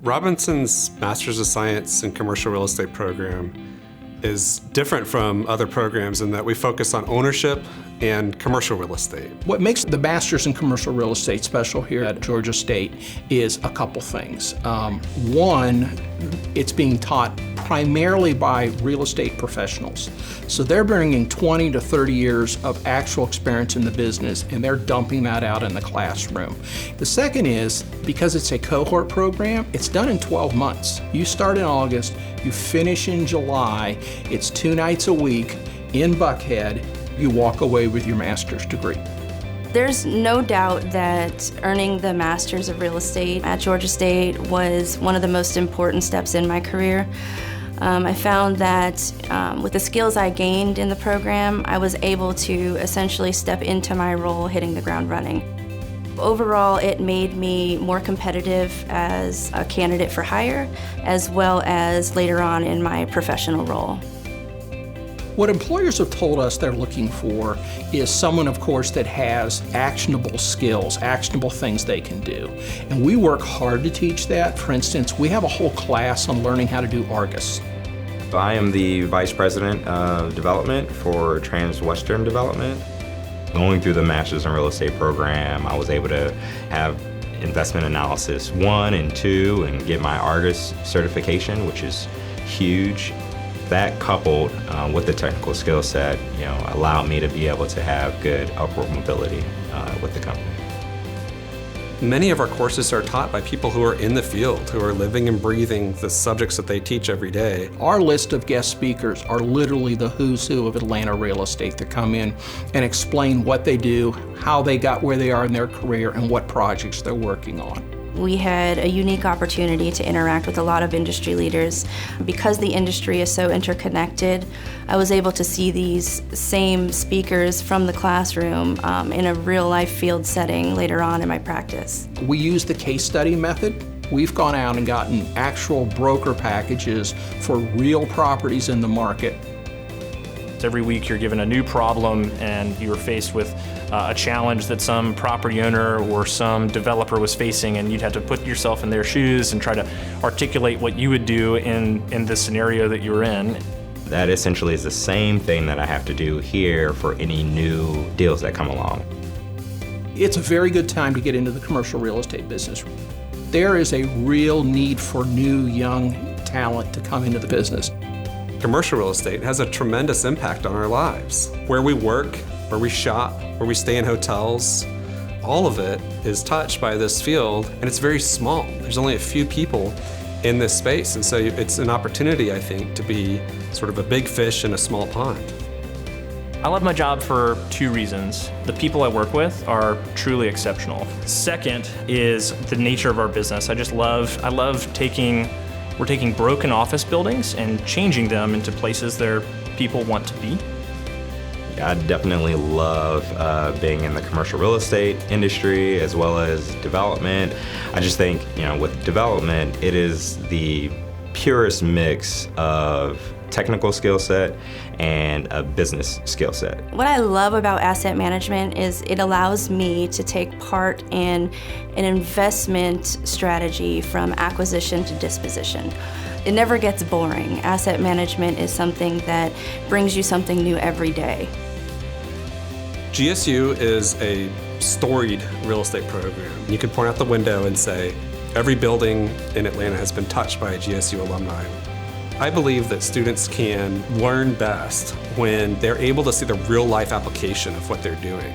Robinson's Master's of Science in Commercial Real Estate program is different from other programs in that we focus on ownership and commercial real estate. What makes the Master's in Commercial Real Estate special here at Georgia State is a couple things. One, it's being taught primarily by real estate professionals. So they're bringing 20 to 30 years of actual experience in the business, and they're dumping that out in the classroom. The second is, because it's a cohort program, it's done in 12 months. You start in August, you finish in July, it's 2 nights a week in Buckhead, you walk away with your master's degree. There's no doubt that earning the Master's of Real Estate at Georgia State was one of the most important steps in my career. I found that with the skills I gained in the program, I was able to essentially step into my role hitting the ground running. Overall, it made me more competitive as a candidate for hire, as well as later on in my professional role. What employers have told us they're looking for is someone, of course, that has actionable skills, actionable things they can do. And we work hard to teach that. For instance, we have a whole class on learning how to do Argus. I am the Vice President of Development for Transwestern Development. Going through the Masters in Real Estate program, I was able to have Investment Analysis 1 and 2 and get my Argus certification, which is huge. That coupled with the technical skill set, allowed me to be able to have good upward mobility with the company. Many of our courses are taught by people who are in the field, who are living and breathing the subjects that they teach every day. Our list of guest speakers are literally the who's who of Atlanta real estate that come in and explain what they do, how they got where they are in their career, and what projects they're working on. We had a unique opportunity to interact with a lot of industry leaders. Because the industry is so interconnected, I was able to see these same speakers from the classroom in a real-life field setting later on in my practice. We use the case study method. We've gone out and gotten actual broker packages for real properties in the market. Every week you're given a new problem and you're faced with a challenge that some property owner or some developer was facing, and you'd have to put yourself in their shoes and try to articulate what you would do in the scenario that you're in. That essentially is the same thing that I have to do here for any new deals that come along. It's a very good time to get into the commercial real estate business. There is a real need for new, young talent to come into the business. Commercial real estate has a tremendous impact on our lives. Where we work, where we shop, where we stay in hotels, all of it is touched by this field, and it's very small. There's only a few people in this space, and so it's an opportunity, I think, to be sort of a big fish in a small pond. I love my job for 2 reasons. The people I work with are truly exceptional. Second is the nature of our business. I love taking broken office buildings and changing them into places there people want to be. I definitely love being in the commercial real estate industry as well as development. I just think, with development, it is the purest mix of technical skill set and a business skill set. What I love about asset management is it allows me to take part in an investment strategy from acquisition to disposition. It never gets boring. Asset management is something that brings you something new every day. GSU is a storied real estate program. You can point out the window and say, every building in Atlanta has been touched by a GSU alumni. I believe that students can learn best when they're able to see the real life application of what they're doing.